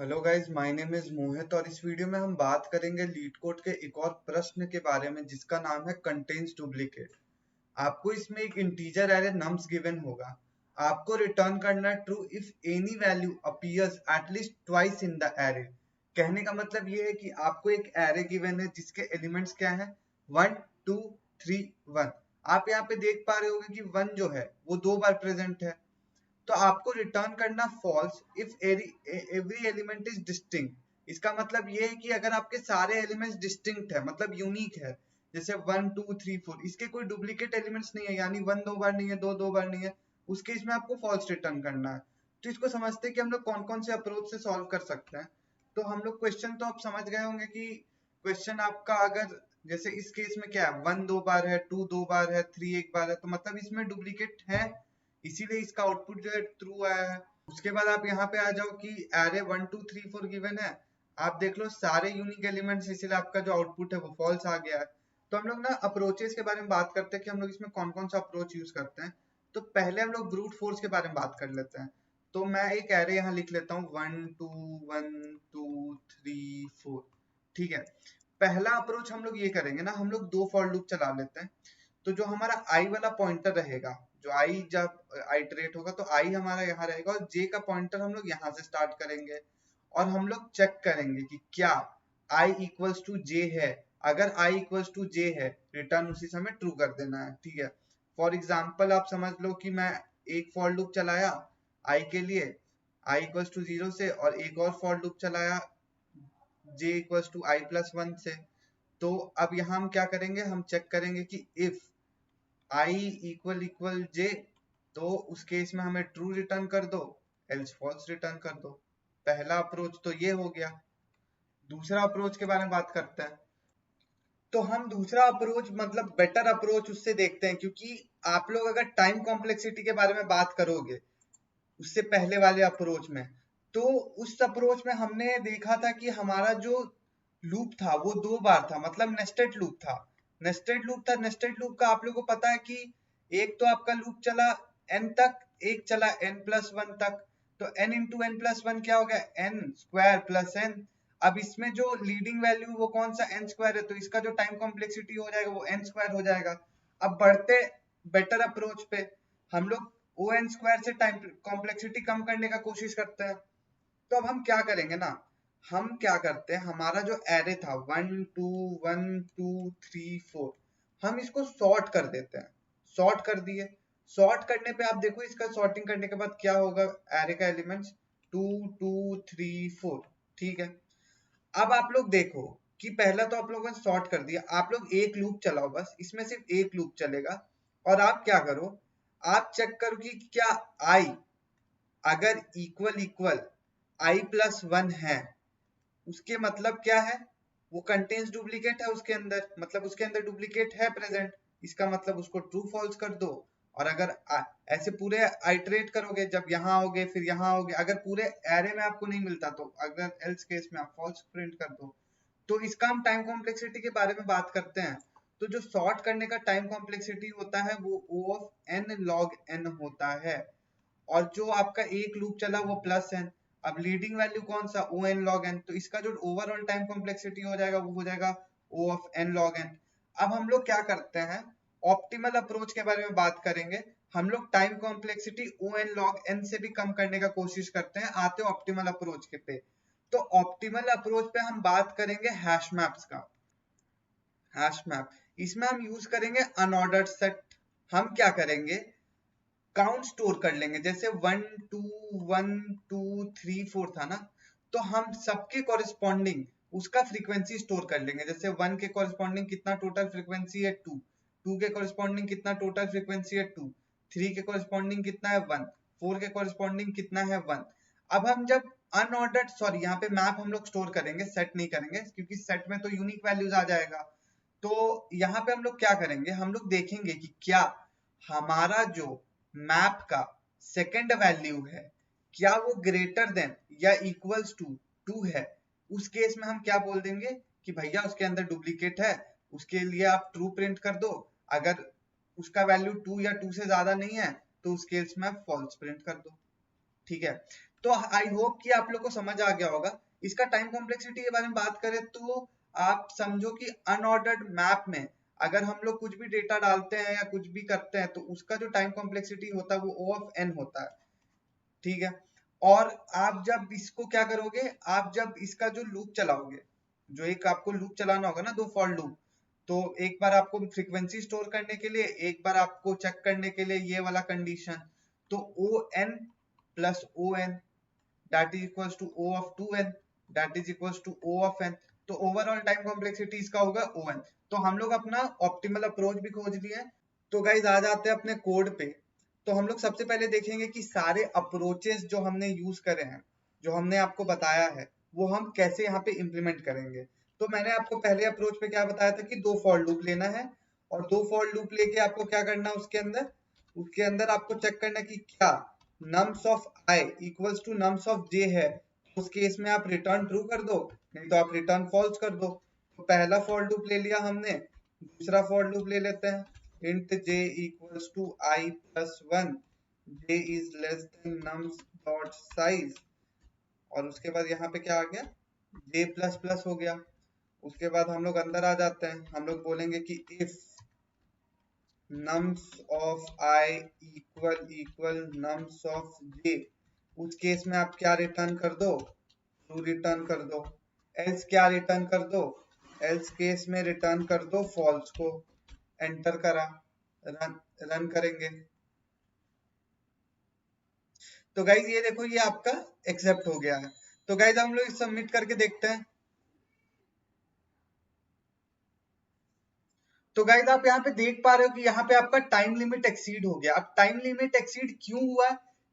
Hello guys, my name is Mohit और इस video में हम बात करेंगे लीड कोड के एक और प्रश्न के बारे में जिसका नाम है कंटेन्स डुप्लीकेट। आपको इसमें एक इंटीजर एरे नम्स गिवन होगा। आपको रिटर्न करना है true if any value appears at least twice in the array. कहने का मतलब ये है कि आपको एक एरे गिवन है जिसके एलिमेंट्स क्या है, 1 2 3 1। आप यहाँ पे देख पा रहे होंगे कि 1 जो है वो 2 बार प्रेजेंट है, तो आपको रिटर्न करना false if every element is distinct. इसका मतलब ये है कि अगर आपके सारे एलिमेंट्स डिस्टिंक्ट है मतलब यूनिक है, जैसे 1 2 3 4 इसके कोई डुप्लीकेट एलिमेंट्स नहीं है, यानी 1 2 बार नहीं है, 2 2 बार नहीं है, उस केस में आपको फॉल्स रिटर्न करना है। तो इसको समझते हैं कि हम लोग कौन कौन से अप्रोच से सॉल्व कर सकते हैं। तो हम लोग क्वेश्चन तो आप समझ गए होंगे कि क्वेश्चन आपका अगर जैसे इस केस में क्या है, 1 2 बार है, 2 2 बार है, 3 1 बार है, तो मतलब इसमें डुप्लीकेट है, इसीलिए इसका आउटपुट जो है ट्रू आया है। उसके बाद आप यहाँ पे आ जाओ कि एरे 1 2 3 4 गिवन है, आप देख लो सारे यूनिक एलिमेंट्स, इसीलिए आपका जो आउटपुट है वो फॉल्स आ गया है। तो हम लोग ना अप्रोचेस के बारे में बात करते हैं कि हम लोग इसमें कौन कौन सा अप्रोच यूज करते हैं। तो पहले हम लोग ब्रूट फोर्स के बारे में बात कर लेते हैं। तो मैं एक एरे यहाँ लिख लेता हूँ 1 2 1 2 3 4। ठीक है, पहला अप्रोच हम लोग ये करेंगे ना, हम लोग दो फॉर लूप चला लेते हैं। तो जो हमारा आई वाला पॉइंटर रहेगा, जो आई जब आइटरेट होगा तो आई हमारा यहाँ रहेगा और जे का पॉइंटर हम लोग यहाँ से स्टार्ट करेंगे और हम लोग चेक करेंगे कि क्या आई इक्वल्स टू जे है। अगर आई इक्वल्स टू जे है, रिटर्न उसी समय ट्रू कर देना है। ठीक है, फॉर एग्जाम्पल आप समझ लो कि मैं एक फॉर लूप चलाया आई के लिए, आई इक्वल्स टू 0 से, और एक और फॉर लूप चलाया जे इक्वल्स टू आई प्लस 1 से। तो अब यहाँ हम क्या करेंगे, हम चेक करेंगे कि इफ आई इक्वल इक्वल जे, तो उस केस में हमें ट्रू रिटर्न कर दो, एल्स फॉल्स रिटर्न कर दो। पहला अप्रोच तो ये हो गया। दूसरा अप्रोच के बारे में बात करते हैं। तो हम दूसरा अप्रोच मतलब बेटर अप्रोच उससे देखते हैं, क्योंकि आप लोग अगर टाइम कॉम्प्लेक्सिटी के बारे में बात करोगे उससे पहले वाले अप्रोच में, तो उस अप्रोच में हमने देखा था कि हमारा जो लूप था वो 2 बार था, मतलब नेस्टेड लूप था। नेस्टेड लूप का आप लोगों को पता है कि एक तो आपका लूप चला n तक, एक चला n+1 तक। तो n into N plus one क्या हो गया, n स्क्वायर प्लस n। अब इसमें जो लीडिंग वैल्यू वो कौन सा n स्क्वायर है, तो इसका जो टाइम कॉम्प्लेक्सिटी हो जाएगा वो n स्क्वायर हो जाएगा। अब बढ़ते बेटर अप्रोच पे, हम लोग ओ एन स्क्वायर से टाइम कॉम्प्लेक्सिटी कम करने का कोशिश करते हैं। तो अब हम क्या करेंगे ना, हम क्या करते हैं, हमारा जो एरे था 1 2 1 2 3 4, हम इसको सॉर्ट कर देते हैं। सॉर्ट कर दिए, सॉर्ट करने पे आप देखो इसका सॉर्टिंग करने के बाद क्या होगा, एरे का एलिमेंट्स 2 2 3 4। ठीक है, अब आप लोग देखो कि पहला तो आप लोगों ने सॉर्ट कर दिया, आप लोग एक लूप चलाओ, बस इसमें सिर्फ एक लूप चलेगा। और आप क्या करो, आप चेक करो कि क्या आई अगर इक्वल इक्वल आई प्लस 1 है, उसके मतलब क्या है, वो कंटेन्स डुप्लीकेट है उसके अंदर, मतलब उसके अंदर डुप्लीकेट है प्रेजेंट। इसका मतलब उसको ट्रू फॉल्स कर दो। और अगर ऐसे पूरे आइटरेट करोगे, जब यहाँ आओगे फिर यहाँ आओगे, अगर पूरे एरे में आपको नहीं मिलता तो अगर एल्स केस में आप फॉल्स प्रिंट कर दो। तो इसका हम टाइम कॉम्प्लेक्सिटी के बारे में बात करते हैं। तो जो सॉर्ट करने का टाइम कॉम्प्लेक्सिटी होता है वो O of n log n होता है, और जो आपका एक लूप चला वो प्लस n। अब लीडिंग वैल्यू कौन सा, ओ एन लॉग एन, तो इसका जो ओवरऑल टाइम कॉम्प्लेक्सिटी हो जाएगा वो हो जाएगा ओ ऑफ एन लॉग एन। अब हम लोग क्या करते हैं, ऑप्टिमल अप्रोच के बारे में बात करेंगे। हम लोग time complexity O N log N से भी कम करने का कोशिश करते हैं, आते ऑप्टिमल अप्रोच के पे। तो ऑप्टिमल अप्रोच पे हम बात करेंगे हैश मैप्स का। हैश मैप, इसमें हम यूज करेंगे अनऑर्डर्ड सेट। हम क्या करेंगे, काउंट स्टोर कर लेंगे, जैसे 1 2 1 2 3 4 था ना, तो हम सबके कॉरेस्पॉन्डिंग उसका फ्रीक्वेंसी स्टोर कर लेंगे। जैसे 1 के कॉरेस्पॉन्डिंग कितना टोटल फ्रीक्वेंसी है 2, 2 के कॉरेस्पॉन्डिंग कितना टोटल फ्रीक्वेंसी है 2, 3 के कॉरेस्पॉन्डिंग कितना है 1, 4 के कॉरेस्पॉन्डिंग कितना है 1। अब हम जब अनऑर्डर्ड, सॉरी यहाँ पे मैप हम लोग स्टोर करेंगे, सेट नहीं करेंगे, क्योंकि सेट में तो यूनिक वैल्यूज आ जाएगा। तो यहाँ पे हम लोग क्या करेंगे, हम लोग देखेंगे कि क्या हमारा जो मैप का सेकंड वैल्यू है, क्या वो ग्रेटर देन या इक्वल्स टू 2 है। उस केस में हम क्या बोल देंगे कि भैया उसके अंदर डुप्लीकेट है, उसके लिए आप ट्रू प्रिंट कर दो। अगर उसका वैल्यू 2 या 2 से ज्यादा नहीं है तो उस केस में आप फॉल्स प्रिंट कर दो। ठीक है, तो आई होप कि आप लोग को समझ आ गया होगा। इसका टाइम कॉम्प्लेक्सिटी के बारे में बात करें तो आप समझो कि अनऑर्डर्ड मैप में अगर हम लोग कुछ भी डेटा डालते हैं या कुछ भी करते हैं तो उसका जो टाइम कॉम्प्लेक्सिटी होता है वो O ऑफ n होता है, ठीक है। और आप जब इसको क्या करोगे, आप जब इसका जो लूप चलाओगे, जो एक आपको लूप चलाना होगा ना, 2 फॉर लूप, तो एक बार आपको फ्रीक्वेंसी स्टोर करने के लिए, एक बार आपको चेक करने के लिए ये वाला कंडीशन, तो O N plus O N that is equals to O of 2n that is equals to O of n। तो ओवरऑल टाइम कॉम्प्लेक्सिटी इसका होगा On। तो हम लोग अपना ऑप्टिमल अप्रोच भी खोज लिए। तो गाइज आ जाते हैं अपने कोड पे। तो हम लोग सबसे पहले देखेंगे कि सारे अप्रोचेस जो हमने यूज करे हैं, जो हमने आपको बताया है, वो हम कैसे यहाँ पे इम्प्लीमेंट करेंगे। तो मैंने आपको पहले अप्रोच पे क्या बताया था कि 2 फॉर लूप लेना है, और 2 फॉर लूप लेके आपको क्या करना है, उसके अंदर आपको चेक करना कि क्या nums of I equals to nums of j है। उस केस में आप रिटर्न ट्रू कर दो, नहीं तो आप रिटर्न फॉल्स कर दो। तो पहला फॉर लूप ले लिया हमने, दूसरा फॉर लूप ले लेते हैं। int j equals to I plus 1, j is less than nums dot size, और उसके बाद यहाँ पे क्या आ गया, j प्लस प्लस हो गया। उसके बाद हम लोग अंदर आ जाते हैं, हम लोग बोलेंगे कि if nums of I equal nums of j, उस केस में आप क्या रिटर्न कर दो, ट्रू रिटर्न कर दो। एल्स क्या रिटर्न कर दो, एल्स केस में रिटर्न कर दो फॉल्स को। एंटर करा, रन करेंगे। तो गाइज ये देखो, ये आपका एक्सेप्ट हो गया है। तो गाइज हम लोग सबमिट करके देखते हैं। तो गाइज आप यहाँ पे देख पा रहे हो कि यहाँ पे आपका टाइम लिमिट एक्सीड हो गया। अब टाइम लिमिट एक्सीड क्यों हुआ,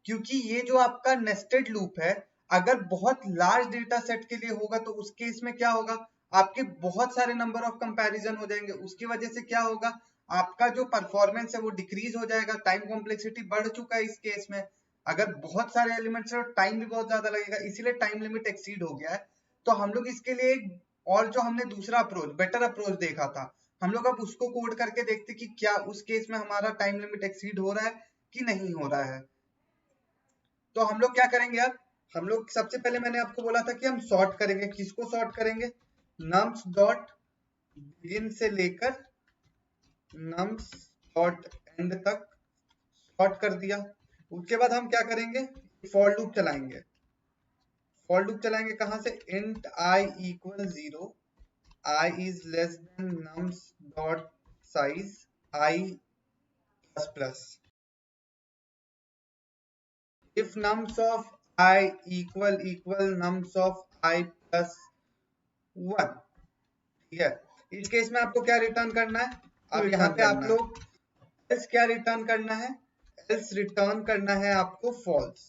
क्योंकि ये जो आपका नेस्टेड लूप है, अगर बहुत लार्ज डेटा सेट के लिए होगा तो उस केस में क्या होगा, आपके बहुत सारे नंबर ऑफ कंपैरिजन हो जाएंगे। उसकी वजह से क्या होगा, आपका जो परफॉर्मेंस है वो डिक्रीज हो जाएगा। टाइम कॉम्प्लेक्सिटी बढ़ चुका है इस केस में, अगर बहुत सारे एलिमेंट्स है टाइम भी बहुत ज्यादा लगेगा, इसीलिए टाइम लिमिट एक्सीड हो गया है। तो हम लोग इसके लिए, और जो हमने दूसरा अप्रोच, बेटर अप्रोच देखा था, हम लोग अब उसको कोड करके देखते कि क्या उस केस में हमारा टाइम लिमिट एक्सीड हो रहा है कि नहीं हो रहा है। तो हम लोग क्या करेंगे, अब हम लोग सबसे पहले मैंने आपको बोला था कि हम सॉर्ट करेंगे। किसको सॉर्ट करेंगे, nums डॉट बिगिन से लेकर nums डॉट एंड तक सॉर्ट कर दिया। उसके बाद हम क्या करेंगे, फॉर लूप चलाएंगे। फॉर लूप चलाएंगे कहां से, int I equal 0, I is less than nums dot size I plus plus। If nums of I equal nums of I plus 1, ठीक है। इस केस में आपको क्या रिटर्न करना है, अब यहाँ पे आप लोग else क्या रिटर्न करना है, else रिटर्न करना है आपको false।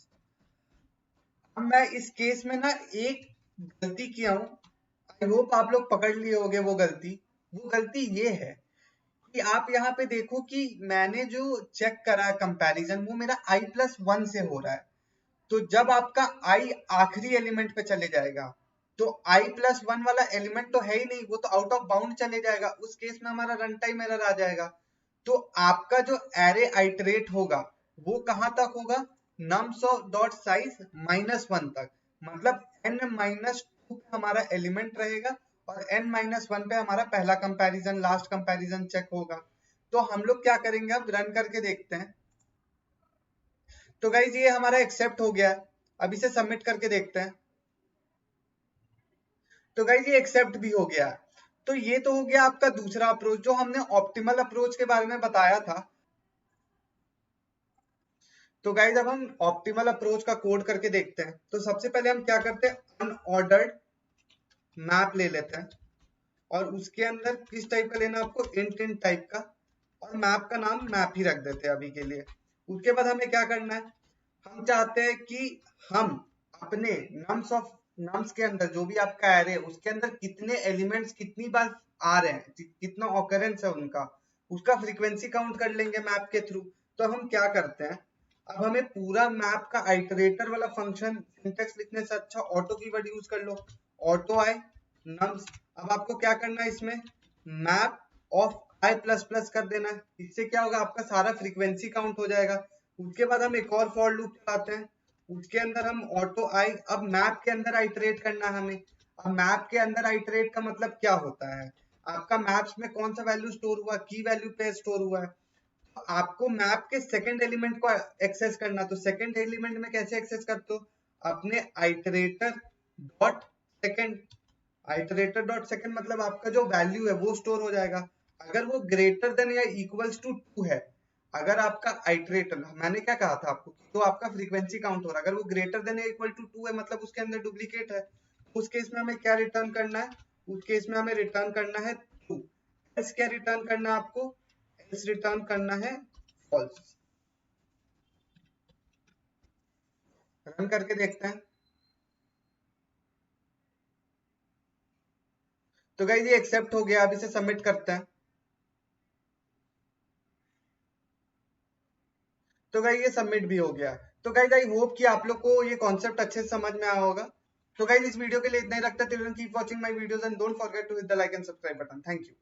अब मैं इस केस में ना एक गलती किया हूं, आई होप आप लोग पकड़ लिए होंगे वो गलती ये है कि आप यहाँ पे देखो कि मैंने जो चेक करा कंपैरिजन, वो मेरा I प्लस 1 से हो रहा है। तो जब आपका I आखिरी एलिमेंट पे चले जाएगा तो I प्लस 1 वाला एलिमेंट तो है ही नहीं, वो तो आउट ऑफ बाउंड चले जाएगा। उस केस में हमारा रन टाइम एरर आ जाएगा। तो आपका जो एरे आइटरेट होगा वो कहां तक होगा, nums डॉट साइज -1 तक, मतलब n-2 पे हमारा एलिमेंट रहेगा और n-1 पे हमारा पहला कंपैरिजन, लास्ट कंपैरिजन चेक होगा। तो हम लोग क्या करेंगे, अब रन करके देखते हैं। तो गाइज ये हमारा एक्सेप्ट हो गया है, अब इसे सबमिट करके देखते हैं। तो गाइज ये एक्सेप्ट भी हो गया है। तो ये तो हो गया आपका दूसरा अप्रोच, जो हमने ऑप्टिमल अप्रोच के बारे में बताया था। तो गाइज अब हम ऑप्टिमल अप्रोच का कोड करके देखते हैं। तो सबसे पहले हम क्या करते हैं, अनऑर्डर्ड मैप ले लेते हैं, और उसके अंदर किस टाइप का लेना, आपको इंट टाइप का, और मैप का नाम मैप ही रख देते हैं अभी के लिए। उसके बाद हमें क्या करना है, हम चाहते हैं कि हम अपने नम्स के अंदर जो भी आपका एरे है उसके अंदर कितने एलिमेंट्स कितनी बार आ रहे हैं, कितना ऑकरेंस है उनका, उसका फ्रीक्वेंसी काउंट कर लेंगे मैप के थ्रू। तो हम क्या करते हैं, अब हमें पूरा मैप का आइटरेटर वाला फंक्शन सिंटेक्स लिखने से अच्छा ऑटो कीवर्ड यूज कर लो, ऑटो आई नम्स। अब आपको क्या करना है, इसमें map of I plus plus कर देना है। इससे क्या होगा, आपका सारा फ्रीक्वेंसी काउंट हो जाएगा। उसके बाद हम एक और फॉर लूप चलाते हैं, उसके अंदर हम ऑटो आई, अब मैप के अंदर आइटरेट करना है हमें। अब मैप के अंदर आइटरेट का मतलब क्या होता है, आपका मैप्स में कौन सा वैल्यू स्टोर हुआ, की वैल्यू पे स्टोर हुआ है, तो आपको मैप के सेकंड एलिमेंट को एक्सेस करना। तो सेकंड एलिमेंट में कैसे एक्सेस करते हो, अपने iterator dot second. Iterator dot second मतलब आपका जो वैल्यू है वो स्टोर हो जाएगा। अगर वो ग्रेटर देन या इक्वल्स टू 2 है, अगर आपका आइटरेटर, मैंने क्या कहा था आपको, तो आपका फ्रीक्वेंसी काउंट हो रहा है, अगर वो ग्रेटर देन या इक्वल टू 2 है मतलब उसके अंदर डुप्लीकेट है। उस केस में हमें क्या रिटर्न करना है, उस केस में हमें रिटर्न करना है ट्रू। एल्स क्या रिटर्न करना है आपको, एल्स रिटर्न करना है फॉल्स। रन करके देखते हैं। तो गाइस ये एक्सेप्ट हो गया, अब इसे सबमिट करते हैं। तो गाइस ये सबमिट भी हो गया। तो गाइस आई होप कि आप लोग को ये कॉन्सेप्ट अच्छे से समझ में आया होगा। तो गाइस इस वीडियो के लिए इतना ही रखते हैं। Till then keep watching my videos and don't forget to hit the like and subscribe button. Thank you.